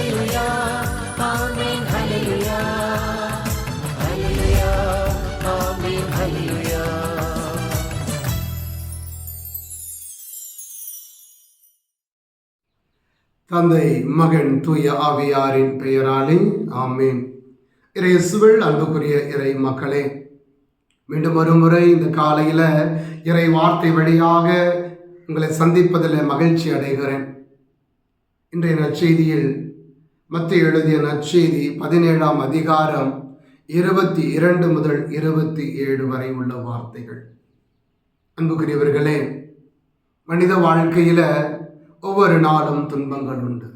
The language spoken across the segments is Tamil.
ஹல்லேலூயா ஆமென் ஹல்லேலூயா ஹல்லேலூயா ஆமென் ஹல்லேலூயா. தந்தை, மகன், தூய ஆவியாரின் பெயராலே ஆமேன். இயேசுவில் அன்புக்குரிய இறை மக்களே, மீண்டும் ஒரு முறை இந்த காலையில் இறை வார்த்தை வழியாக உங்களை சந்திப்பதில் மகிழ்ச்சி அடைகிறேன். இன்றைய நற்செய்தியில் மத்தேயு எழுதிய நற்செய்தி 17ஆம் அதிகாரம் 22 முதல் 27 வரை உள்ள வார்த்தைகள். அன்புக்குரியவர்களே, மனித வாழ்க்கையில் ஒவ்வொரு நாளும் துன்பங்கள் உண்டு,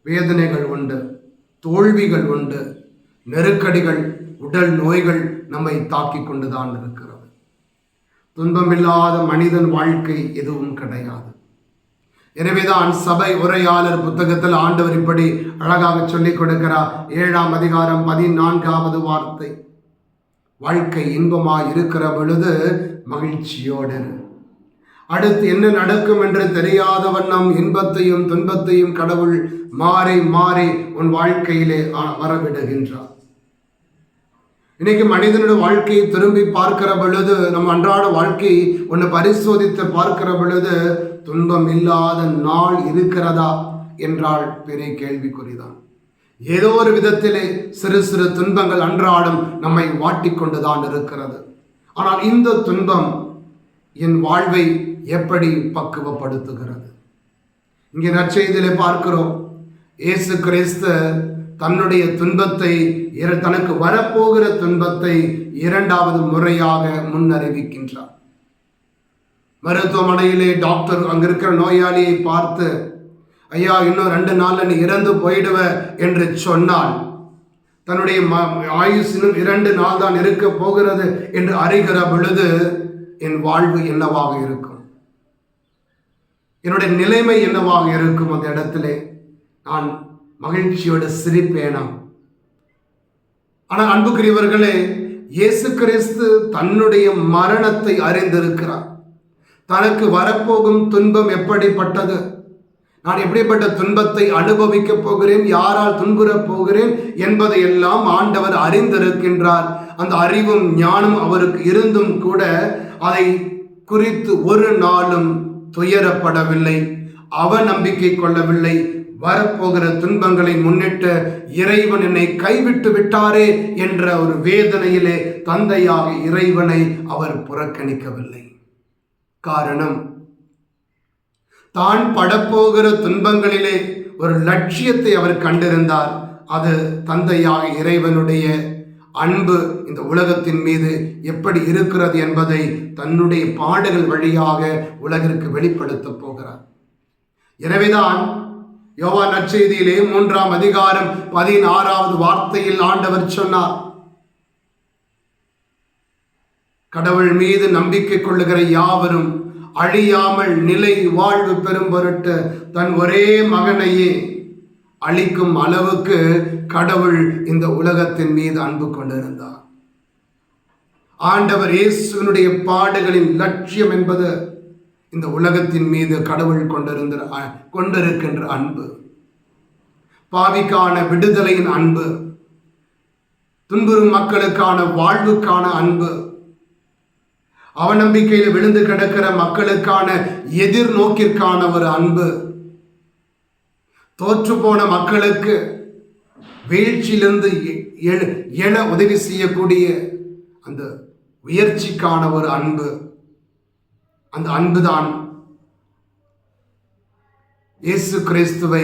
வேதனைகள் உண்டு, தோல்விகள் உண்டு, நெருக்கடிகள், உடல் நோய்கள் நம்மை தாக்கிக் கொண்டுதான் இருக்கிறது. துன்பமில்லாத மனிதன் வாழ்க்கை எதுவும் கிடையாது. எனவேதான் சபை உரையாளர் புத்தகத்தில் ஆண்டவர் இப்படி அழகாக சொல்லிக் கொடுக்கிறார். 7ஆம் அதிகாரம் 14வது வார்த்தை, வாழ்க்கை இன்பமாய் இருக்கிற பொழுது மகிழ்ச்சியோடு. அடுத்து என்ன நடக்கும் என்று தெரியாத வண்ணம் இன்பத்தையும் துன்பத்தையும் கடவுள் மாறி மாறி உன் வாழ்க்கையிலே வரவிடுகின்றார். இன்னைக்கு மனிதனுடைய வாழ்க்கையை திரும்பி பார்க்கிற பொழுது, நம் அன்றாட வாழ்க்கையை ஒன்று பரிசோதித்து பார்க்கிற பொழுது, துன்பம் இல்லாத நாள் இருக்கிறதா என்றால் பெரிய கேள்விக்குறிதான். ஏதோ ஒரு விதத்திலே சிறு சிறு துன்பங்கள் அன்றாடம் நம்மை வாட்டிக்கொண்டுதான் இருக்கிறது. ஆனால் இந்த துன்பம் என் வாழ்வை எப்படி பக்குவப்படுத்துகிறது? இங்கே நற்செய்தியிலே பார்க்கிறோம், இயேசு கிறிஸ்து தன்னுடைய துன்பத்தை, தனக்கு வரப்போகிற துன்பத்தை 2வது முறையாக முன்னறிவிக்கின்றார். மருத்துவமனையிலே டாக்டர் அங்கிருக்கிற நோயாளியை பார்த்து, ஐயா, இன்னும் 2 நாள்ல நீ இறந்து போயிடுவ என்று சொன்னால், தன்னுடைய ஆயுசினும் 2 நாள் தான் இருக்க போகிறது என்று அறிகிற பொழுது என் வாழ்வு என்னவாக இருக்கும்? என்னுடைய நிலைமை என்னவாக இருக்கும்? அந்த இடத்திலே நான் மகிழ்ச்சியோடு சிரிப்பேனா? ஆனால் அன்புக்குரியவர்களே, இயேசு கிறிஸ்து தன்னுடைய மரணத்தை அறிந்திருக்கிறார். தனக்கு வரப்போகும் துன்பம் எப்படிப்பட்டது, நான் எப்படிப்பட்ட துன்பத்தை அனுபவிக்க போகிறேன், யாரால் துன்புறப் போகிறேன் என்பதை எல்லாம் ஆண்டவர் அறிந்திருக்கின்றார். அந்த அறிவும் ஞானம் அவருக்கு இருந்தும் கூட அதை குறித்து ஒரு நாளும் துயரப்படவில்லை, அவநம்பிக்கை கொள்ளவில்லை. வரப்போகிற துன்பங்களை முன்னிட்டு இறைவன் என்னை கைவிட்டு விட்டாரே என்ற ஒரு வேதனையிலே தந்தையாக இறைவனை அவர் புறக்கணிக்கவில்லை. காரணம், தான் படப்போகிற துன்பங்களிலே ஒரு லட்சியத்தை அவர் கண்டிருந்தார். அது தந்தையாக இறைவனுடைய அன்பு இந்த உலகத்தின் மீது எப்படி இருக்கிறது என்பதை தன்னுடைய பாடுகள் வழியாக உலகிற்கு வெளிப்படுத்த போகிறார். எனவேதான் யோவான் நற்செய்தியிலே 3ஆம் அதிகாரம் 16வது வார்த்தையில் ஆண்டவர் சொன்னார், கடவுள் மீது நம்பிக்கை கொள்ளுகிற யாவரும் அழியாமல் நிலை வாழ்வு பெறும் பொருட்டு தன் ஒரே மகனையே அளிக்கும் அளவுக்கு கடவுள் இந்த உலகத்தின் மீது அன்பு கொண்டிருந்தார். ஆண்டவர் இயேசுவினுடைய பாடுகளின் லட்சியம் என்பது இந்த உலகத்தின் மீது கடவுள் கொண்டிருக்கின்ற அன்பு, பாவிக்கான விடுதலையின் அன்பு, துன்புறும் மக்களுக்கான வாழ்வுக்கான அன்பு, அவநம்பிக்கையில் விழுந்து கிடக்கிற மக்களுக்கான எதிர்நோக்கிற்கான ஒரு அன்பு, தோற்று போன மக்களுக்கு வீழ்ச்சியிலிருந்து எழ உதவி செய்யக்கூடிய அந்த உயர்ச்சிக்கான ஒரு அன்பு. அந்த அன்புதான் இயேசு கிறிஸ்துவை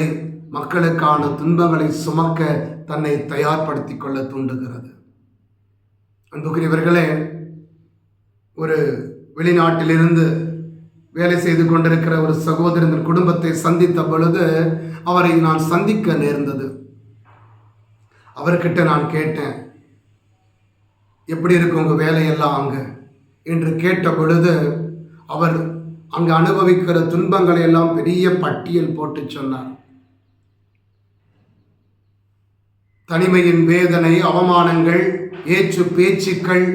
மக்களுக்கான துன்பங்களை சுமக்க தன்னை தயார்படுத்திக் கொள்ள தூண்டுகிறது. அன்புக்குரியவர்களே, ஒரு வெளிநாட்டிலிருந்து வேலை செய்து கொண்டிருக்கிற ஒரு சகோதரன் குடும்பத்தை சந்தித்த பொழுது அவரை நான் சந்திக்க நேர்ந்தது. அவர்கிட்ட நான் கேட்டேன், எப்படி இருக்கு உங்க வேலையெல்லாம் அங்க என்று கேட்ட பொழுது அவர் அங்கு அனுபவிக்கிற துன்பங்களை எல்லாம் பெரிய பட்டியல் போட்டு சொன்னார். தனிமையின் வேதனை, அவமானங்கள், ஏற்று பேச்சுக்கள்,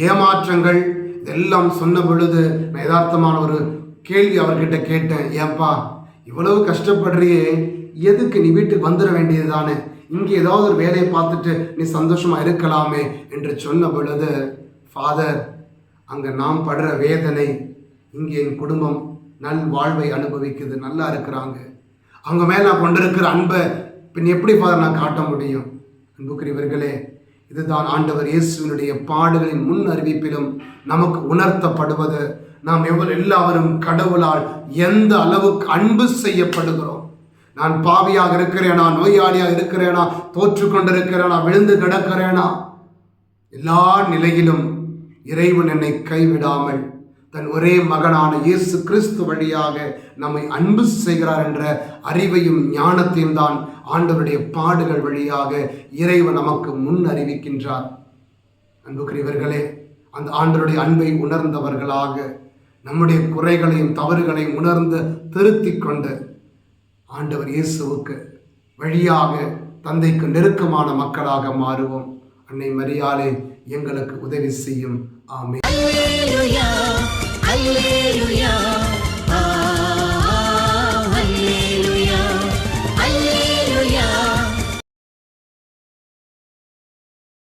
ஏமாற்றங்கள் இதெல்லாம் சொன்ன பொழுது நான் யதார்த்தமான ஒரு கேள்வி அவர்கிட்ட கேட்டேன், ஏன்பா இவ்வளவு கஷ்டப்படுறியே, எதுக்கு, நீ வீட்டுக்கு வந்துட வேண்டியது தானே, இங்கே ஏதாவது ஒரு வேலையை பார்த்துட்டு நீ சந்தோஷமா இருக்கலாமே என்று சொன்ன பொழுது, ஃபாதர், அங்கே நாம் படுற வேதனை, இங்கே என் குடும்பம் நல் வாழ்வை அனுபவிக்குது, நல்லா இருக்கிறாங்க, அவங்க மேலே நான் கொண்டிருக்கிற அன்பை பின் எப்படி ஃபாதர் நான் காட்ட முடியும்? அன்புக்குரியவர்களே, இதுதான் ஆண்டவர் இயேசுவினுடைய பாடுகளின் முன் அறிவிப்பிலும் நமக்கு உணர்த்தப்படுவது. நாம் எல்லாரும் கடவுளால் எந்த அளவுக்கு அன்பு செய்யப்படுகிறோம். நான் பாவியாக இருக்கிறேனா, நோயாளியாக இருக்கிறேனா, தோற்று கொண்டிருக்கிறேனா, விழுந்து கிடக்கிறேனா, எல்லா நிலையிலும் இறைவன் என்னை கைவிடாமல் தன் ஒரே மகனான இயேசு கிறிஸ்து வழியாக நம்மை அன்பு செய்கிறார் என்ற அறிவையும் ஞானத்தையும் தான் ஆண்டவருடைய பாடுகள் வழியாக இறைவன் நமக்கு முன் அறிவிக்கின்றார். அன்புக்குரியவர்களே, அந்த ஆண்டவருடைய அன்பை உணர்ந்தவர்களாக நம்முடைய குறைகளையும் தவறுகளையும் உணர்ந்து திருத்திக் கொண்டு ஆண்டவர் இயேசுவுக்கு வழியாக தந்தைக்கு நெருக்கமான மக்களாக மாறுவோம். அன்னை மரியாளே எங்களுக்கு உதவி செய்யும். ஆமென்.